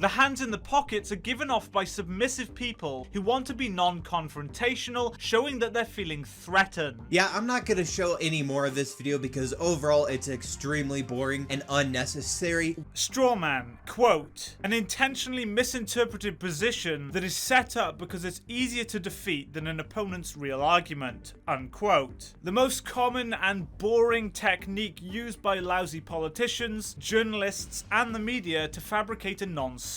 The hands in the pockets are given off by submissive people who want to be non-confrontational, showing that they're feeling threatened. Yeah, I'm not gonna show any more of this video because overall it's extremely boring and unnecessary. Strawman, quote, an intentionally misinterpreted position that is set up because it's easier to defeat than an opponent's real argument, unquote. The most common and boring technique used by lousy politicians, journalists, and the media to fabricate a non-story.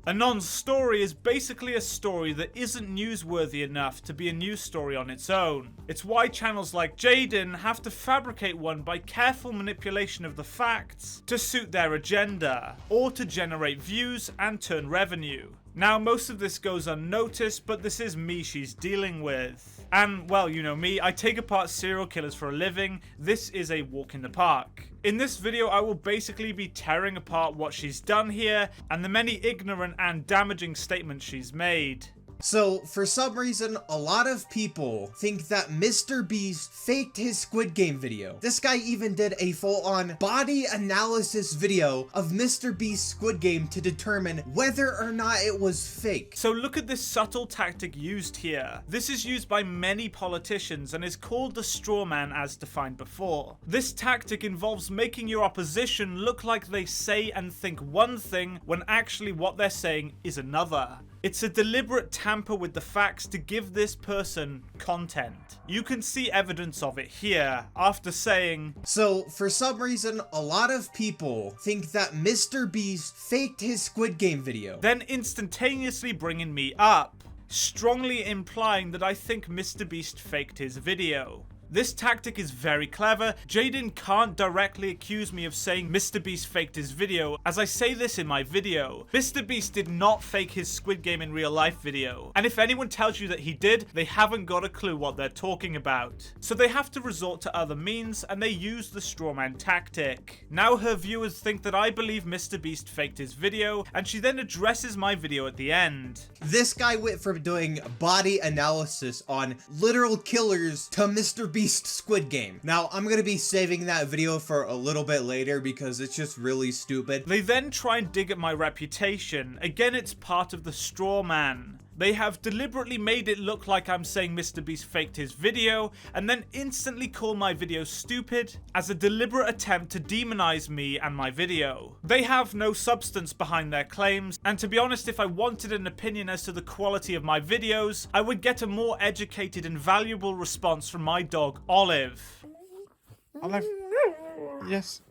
A non-story is basically a story that isn't newsworthy enough to be a news story on its own. It's why channels like Jadyn have to fabricate one by careful manipulation of the facts to suit their agenda, or to generate views and turn revenue. Now, most of this goes unnoticed, but this is me she's dealing with. And, well, you know me, I take apart serial killers for a living. This is a walk in the park. In this video, I will basically be tearing apart what she's done here, and the many ignorant and damaging statements she's made. So, for some reason, a lot of people think that Mr. Beast faked his Squid Game video. This guy even did a full-on body analysis video of Mr. Beast's Squid Game to determine whether or not it was fake. So look at this subtle tactic used here. This is used by many politicians and is called the straw man as defined before. This tactic involves making your opposition look like they say and think one thing when actually what they're saying is another. It's a deliberate tamper with the facts to give this person content. You can see evidence of it here, after saying, so, for some reason, a lot of people think that Mr. Beast faked his Squid Game video. Then instantaneously bringing me up, strongly implying that I think Mr. Beast faked his video. This tactic is very clever. Jadyn can't directly accuse me of saying Mr. Beast faked his video, as I say this in my video. Mr. Beast did not fake his Squid Game in real life video. And if anyone tells you that he did, they haven't got a clue what they're talking about. So they have to resort to other means, and they use the strawman tactic. Now her viewers think that I believe Mr. Beast faked his video, and she then addresses my video at the end. This guy went from doing body analysis on literal killers to Mr. Beast Squid Game. Now, I'm gonna be saving that video for a little bit later because it's just really stupid. They then try and dig at my reputation. Again, it's part of the straw man. They have deliberately made it look like I'm saying Mr. Beast faked his video, and then instantly call my video stupid as a deliberate attempt to demonize me and my video. They have no substance behind their claims, and to be honest, if I wanted an opinion as to the quality of my videos, I would get a more educated and valuable response from my dog, Olive. Olive? Yes.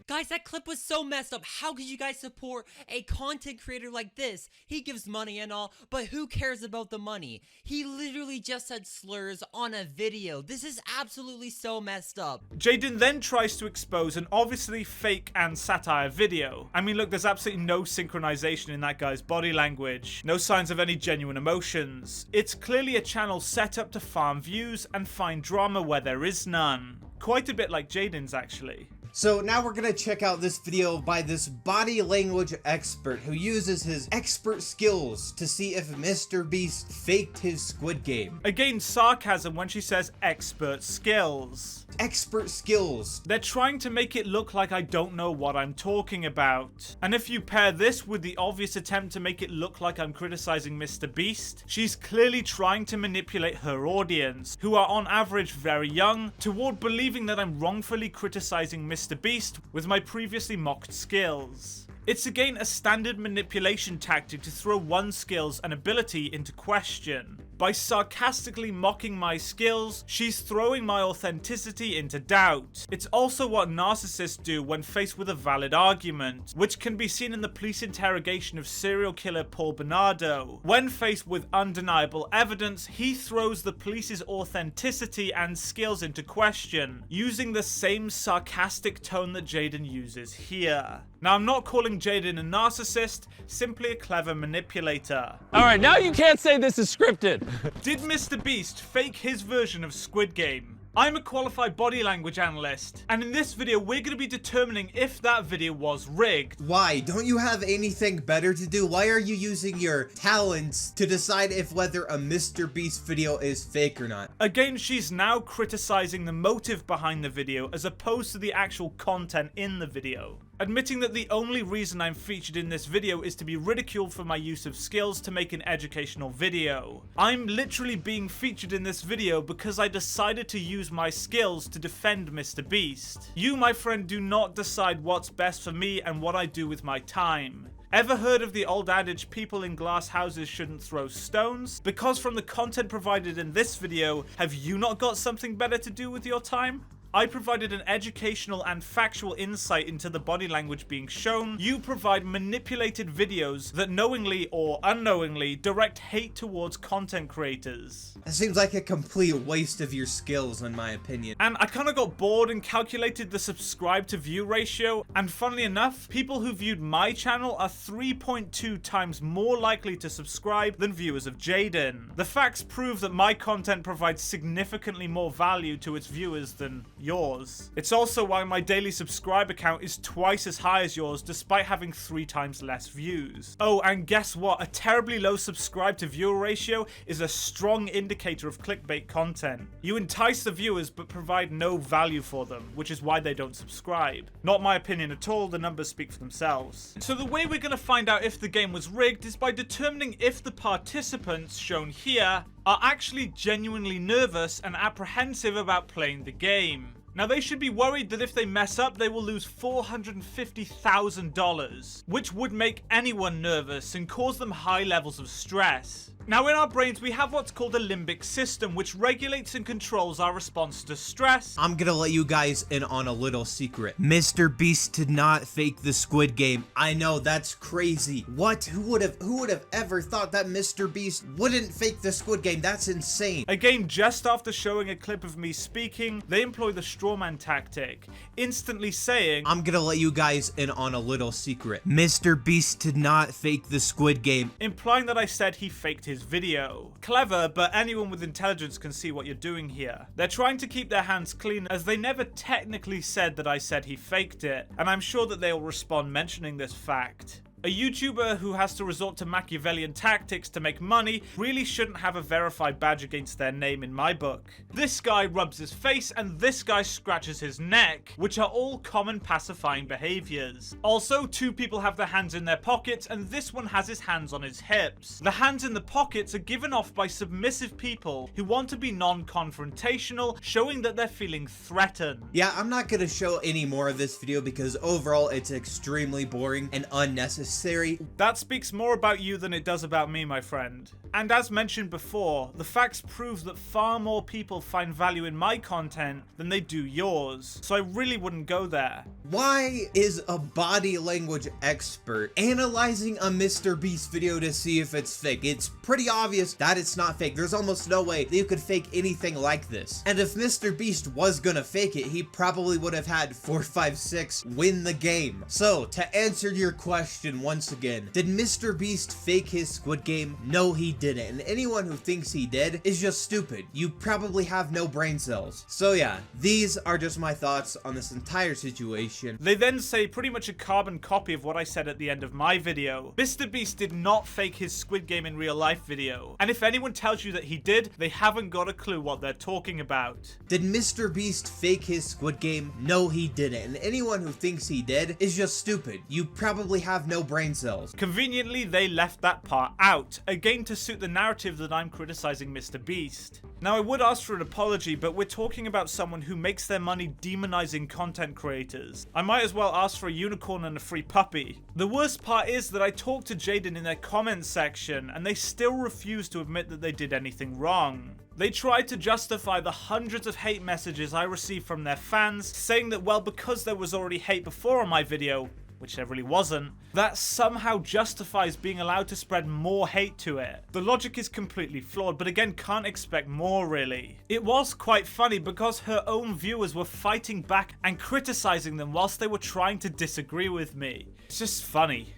Guys, that clip was so messed up. How could you guys support a content creator like this? He gives money and all, but who cares about the money? He literally just said slurs on a video. This is absolutely so messed up. Jadyn then tries to expose an obviously fake and satire video. I mean, look, there's absolutely no synchronization in that guy's body language. No signs of any genuine emotions. It's clearly a channel set up to farm views and find drama where there is none. Quite a bit like Jadyn's, actually. So now we're gonna check out this video by this body language expert who uses his expert skills to see if Mr. Beast faked his Squid Game. Again, sarcasm when she says expert skills. Expert skills. They're trying to make it look like I don't know what I'm talking about. And if you pair this with the obvious attempt to make it look like I'm criticizing Mr. Beast, she's clearly trying to manipulate her audience, who are on average very young, toward believing that I'm wrongfully criticizing Mr. Beast with my previously mocked skills. It's again a standard manipulation tactic to throw one's skills and ability into question. By sarcastically mocking my skills, she's throwing my authenticity into doubt. It's also what narcissists do when faced with a valid argument, which can be seen in the police interrogation of serial killer Paul Bernardo. When faced with undeniable evidence, he throws the police's authenticity and skills into question, using the same sarcastic tone that Jadyn uses here. Now, I'm not calling Jadyn a narcissist, simply a clever manipulator. Alright, now you can't say this is scripted. Did Mr. Beast fake his version of Squid Game? I'm a qualified body language analyst, and in this video we're going to be determining if that video was rigged. Why? Don't you have anything better to do? Why are you using your talents to decide if whether a Mr. Beast video is fake or not? Again, she's now criticizing the motive behind the video as opposed to the actual content in the video. admitting that the only reason I'm featured in this video is to be ridiculed for my use of skills to make an educational video. I'm literally being featured in this video because I decided to use my skills to defend Mr. Beast. You, my friend, do not decide what's best for me and what I do with my time. Ever heard of the old adage, people in glass houses shouldn't throw stones? Because from the content provided in this video, have you not got something better to do with your time? I provided an educational and factual insight into the body language being shown. You provide manipulated videos that knowingly or unknowingly direct hate towards content creators. It seems like a complete waste of your skills, in my opinion. And I kind of got bored and calculated the subscribe to view ratio, and funnily enough, people who viewed my channel are 3.2 times more likely to subscribe than viewers of Jadyn. The facts prove that my content provides significantly more value to its viewers than yours. It's also why my daily subscriber count is twice as high as yours despite having 3 times less views. Oh, and guess what? A terribly low subscribe to viewer ratio is a strong indicator of clickbait content. You entice the viewers but provide no value for them, which is why they don't subscribe. Not my opinion at all, the numbers speak for themselves. So the way we're going to find out if the game was rigged is by determining if the participants shown here are actually genuinely nervous and apprehensive about playing the game. Now, they should be worried that if they mess up, they will lose $450,000, which would make anyone nervous and cause them high levels of stress. Now, in our brains, we have what's called a limbic system, which regulates and controls our response to stress. I'm gonna let you guys in on a little secret. Mr. Beast did not fake the Squid Game. I know, that's crazy. What? Who would have ever thought that Mr. Beast wouldn't fake the Squid Game? That's insane. Again, just after showing a clip of me speaking, they employ the straw man tactic, instantly saying, I'm gonna let you guys in on a little secret. Mr. Beast did not fake the Squid Game. implying that I said he faked his video. Clever, but anyone with intelligence can see what you're doing here. They're trying to keep their hands clean as they never technically said that I said he faked it, and I'm sure that they'll respond mentioning this fact. A YouTuber who has to resort to Machiavellian tactics to make money really shouldn't have a verified badge against their name in my book. This guy rubs his face and this guy scratches his neck, which are all common pacifying behaviors. Also, 2 people have their hands in their pockets and this one has his hands on his hips. The hands in the pockets are given off by submissive people who want to be non-confrontational, showing that they're feeling threatened. Yeah, I'm not gonna show any more of this video because overall it's extremely boring and unnecessary. That speaks more about you than it does about me, my friend. And as mentioned before, the facts prove that far more people find value in my content than they do yours, so I really wouldn't go there. Why is a body language expert analyzing a Mr. Beast video to see if it's fake? It's pretty obvious that it's not fake. There's almost no way that you could fake anything like this. And if Mr. Beast was gonna fake it, he probably would have had 456 win the game. So, to answer your question once again, did Mr. Beast fake his Squid Game? No, he didn't. And anyone who thinks he did is just stupid. You probably have no brain cells. So yeah, these are just my thoughts on this entire situation. They then say pretty much a carbon copy of what I said at the end of my video. Mr. Beast did not fake his Squid Game in real life video. And if anyone tells you that he did, they haven't got a clue what they're talking about. Did Mr. Beast fake his Squid Game? No, he didn't. And anyone who thinks he did is just stupid. You probably have no brain cells. Conveniently, they left that part out, again to suit the narrative that I'm criticizing Mr. Beast. Now, I would ask for an apology, but we're talking about someone who makes their money demonizing content creators. I might as well ask for a unicorn and a free puppy. The worst part is that I talked to Jadyn in their comments section, and they still refuse to admit that they did anything wrong. They tried to justify the hundreds of hate messages I received from their fans, saying that, well, because there was already hate before on my video, which there really wasn't, that somehow justifies being allowed to spread more hate to it. The logic is completely flawed, but again, can't expect more really. It was quite funny because her own viewers were fighting back and criticizing them whilst they were trying to disagree with me. It's just funny.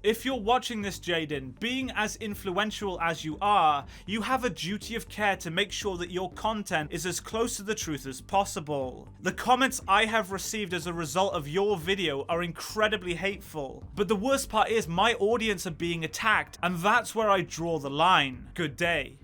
If you're watching this, Jadyn, being as influential as you are, you have a duty of care to make sure that your content is as close to the truth as possible. The comments I have received as a result of your video are incredibly hateful, but the worst part is my audience are being attacked, and that's where I draw the line. Good day.